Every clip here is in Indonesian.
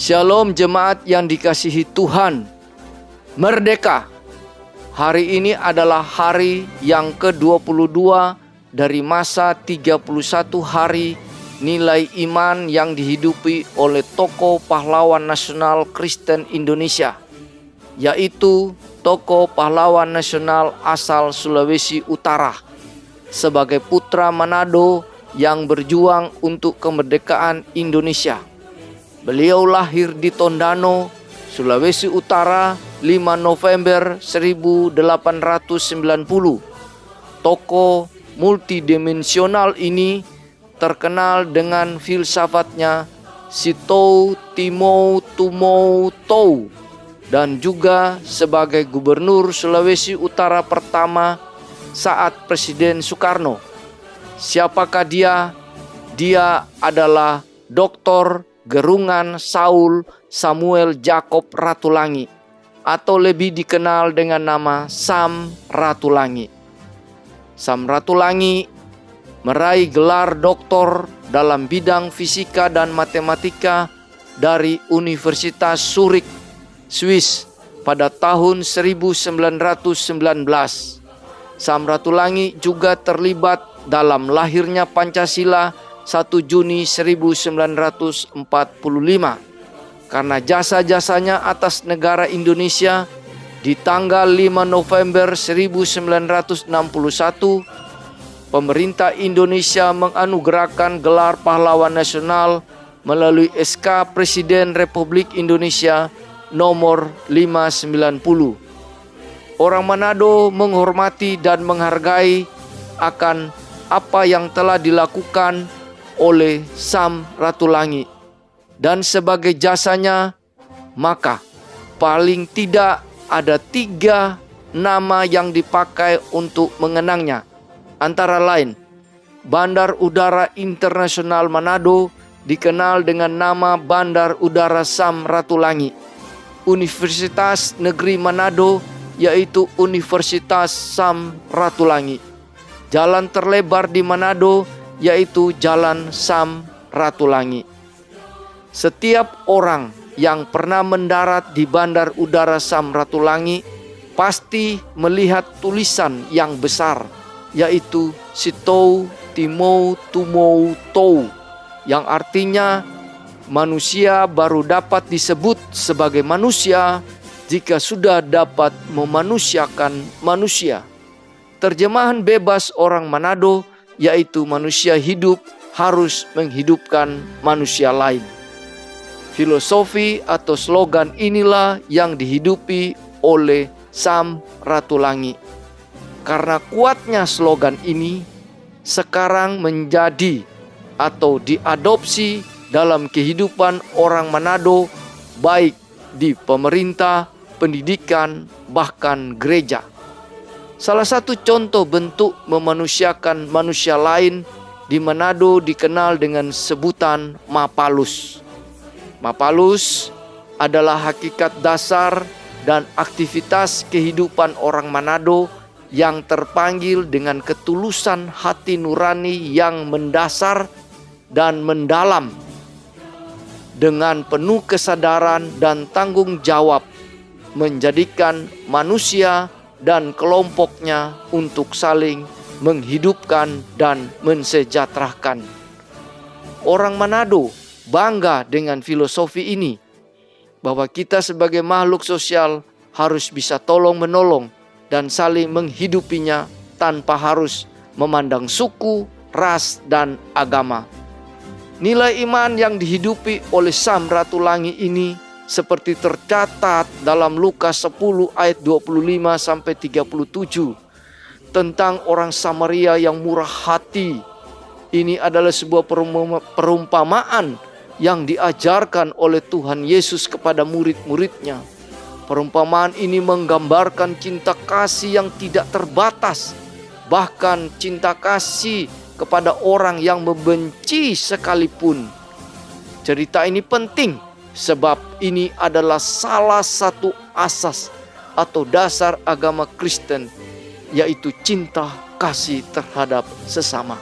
Shalom jemaat yang dikasihi Tuhan. Merdeka. Hari ini adalah hari yang ke-22 dari masa 31 hari nilai iman yang dihidupi oleh tokoh pahlawan nasional Kristen Indonesia, yaitu tokoh pahlawan nasional asal Sulawesi Utara, sebagai putra Manado yang berjuang untuk kemerdekaan Indonesia. Beliau lahir di Tondano, Sulawesi Utara 5 November 1890. Tokoh multidimensional ini terkenal dengan filsafatnya Sitou Timou Tumou Tou, dan juga sebagai gubernur Sulawesi Utara pertama saat Presiden Soekarno. Siapakah dia? Dia adalah Dr. Gerungan Saul Samuel Jacob Ratulangi, atau lebih dikenal dengan nama Sam Ratulangi. Sam Ratulangi meraih gelar doktor dalam bidang fisika dan matematika dari Universitas Zurich, Swiss pada tahun 1919. Sam Ratulangi juga terlibat dalam lahirnya Pancasila 1 Juni 1945. Karena jasa-jasanya atas negara Indonesia, di tanggal 5 November 1961, pemerintah Indonesia menganugerahkan gelar pahlawan nasional melalui SK Presiden Republik Indonesia nomor 590. Orang Manado menghormati dan menghargai akan apa yang telah dilakukan oleh Sam Ratulangi, dan sebagai jasanya, maka paling tidak ada 3 nama yang dipakai untuk mengenangnya. Antara lain, Bandar Udara Internasional Manado dikenal dengan nama Bandar Udara Sam Ratulangi. Universitas Negeri Manado yaitu Universitas Sam Ratulangi. Jalan terlebar di Manado yaitu Jalan Sam Ratulangi. Setiap orang yang pernah mendarat di Bandar Udara Sam Ratulangi pasti melihat tulisan yang besar, yaitu Sitou Timou Tumou Tou, yang artinya manusia baru dapat disebut sebagai manusia jika sudah dapat memanusiakan manusia. Terjemahan bebas orang Manado yaitu manusia hidup harus menghidupkan manusia lain. Filosofi atau slogan inilah yang dihidupi oleh Sam Ratulangi. Karena kuatnya slogan ini, sekarang menjadi atau diadopsi dalam kehidupan orang Manado, baik di pemerintah, pendidikan, bahkan gereja. Salah satu contoh bentuk memanusiakan manusia lain di Manado dikenal dengan sebutan Mapalus. Mapalus adalah hakikat dasar dan aktivitas kehidupan orang Manado yang terpanggil dengan ketulusan hati nurani yang mendasar dan mendalam, dengan penuh kesadaran dan tanggung jawab menjadikan manusia dan kelompoknya untuk saling menghidupkan dan mensejahterakan. Orang Manado bangga dengan filosofi ini, bahwa kita sebagai makhluk sosial harus bisa tolong-menolong dan saling menghidupinya tanpa harus memandang suku, ras, dan agama. Nilai iman yang dihidupi oleh Sam Ratulangi ini seperti tercatat dalam Lukas 10 ayat 25-37 tentang orang Samaria yang murah hati. Ini adalah sebuah perumpamaan yang diajarkan oleh Tuhan Yesus kepada murid-muridnya. Perumpamaan ini menggambarkan cinta kasih yang tidak terbatas, bahkan cinta kasih kepada orang yang membenci sekalipun. Cerita ini penting sebab ini adalah salah satu asas atau dasar agama Kristen, yaitu cinta kasih terhadap sesama.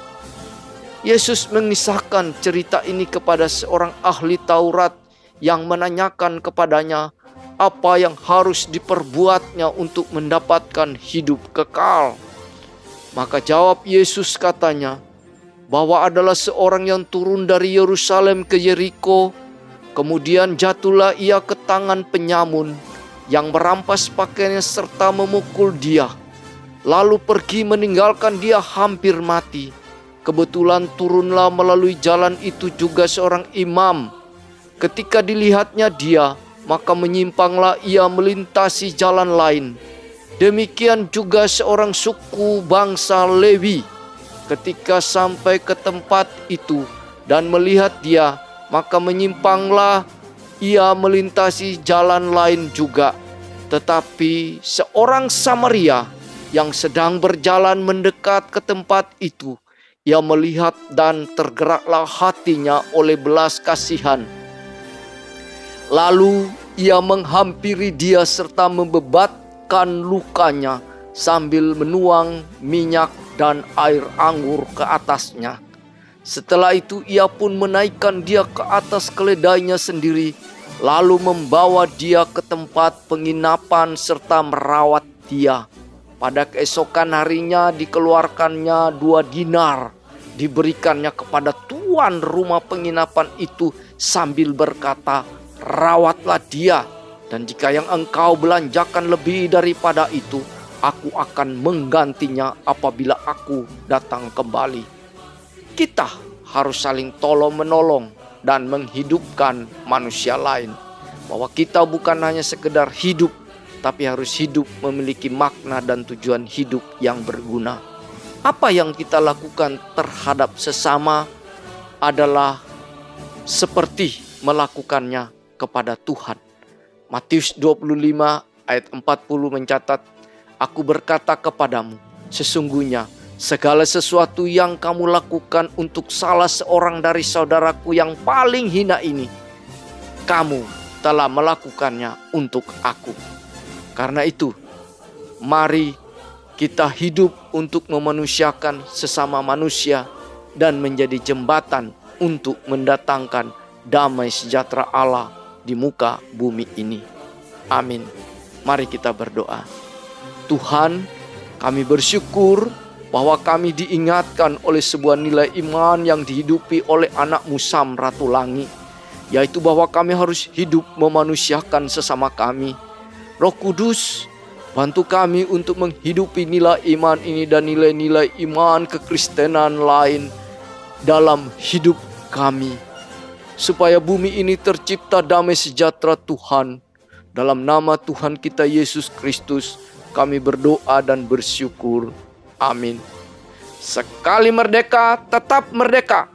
Yesus mengisahkan cerita ini kepada seorang ahli Taurat yang menanyakan kepadanya apa yang harus diperbuatnya untuk mendapatkan hidup kekal. Maka jawab Yesus katanya, bahwa adalah seorang yang turun dari Yerusalem ke Yeriko. Kemudian jatuhlah ia ke tangan penyamun yang merampas pakaiannya serta memukul dia, lalu pergi meninggalkan dia hampir mati. Kebetulan turunlah melalui jalan itu juga seorang imam. Ketika dilihatnya dia, maka menyimpanglah ia melintasi jalan lain. Demikian juga seorang suku bangsa Lewi. Ketika sampai ke tempat itu dan melihat dia, maka menyimpanglah ia melintasi jalan lain juga. Tetapi seorang Samaria yang sedang berjalan mendekat ke tempat itu, ia melihat dan tergeraklah hatinya oleh belas kasihan. Lalu ia menghampiri dia serta membebatkan lukanya sambil menuang minyak dan air anggur ke atasnya. Setelah itu ia pun menaikkan dia ke atas keledainya sendiri, lalu membawa dia ke tempat penginapan serta merawat dia. Pada keesokan harinya dikeluarkannya 2 dinar, diberikannya kepada tuan rumah penginapan itu sambil berkata, "Rawatlah dia, dan jika yang engkau belanjakan lebih daripada itu, aku akan menggantinya apabila aku datang kembali." Kita harus saling tolong-menolong dan menghidupkan manusia lain. Bahwa kita bukan hanya sekedar hidup, tapi harus hidup memiliki makna dan tujuan hidup yang berguna. Apa yang kita lakukan terhadap sesama adalah seperti melakukannya kepada Tuhan. Matius 25 ayat 40 mencatat, "Aku berkata kepadamu, sesungguhnya segala sesuatu yang kamu lakukan untuk salah seorang dari saudaraku yang paling hina ini, kamu telah melakukannya untuk aku." Karena itu, mari kita hidup untuk memanusiakan sesama manusia dan menjadi jembatan untuk mendatangkan damai sejahtera Allah di muka bumi ini. Amin. Mari kita berdoa. Tuhan, kami bersyukur bahwa kami diingatkan oleh sebuah nilai iman yang dihidupi oleh anak-Mu Sam Ratu Langit, yaitu bahwa kami harus hidup memanusiakan sesama kami. Roh Kudus, bantu kami untuk menghidupi nilai iman ini dan nilai-nilai iman kekristenan lain dalam hidup kami, supaya bumi ini tercipta damai sejahtera Tuhan. Dalam nama Tuhan kita Yesus Kristus, kami berdoa dan bersyukur. Amin. Sekali merdeka, tetap merdeka.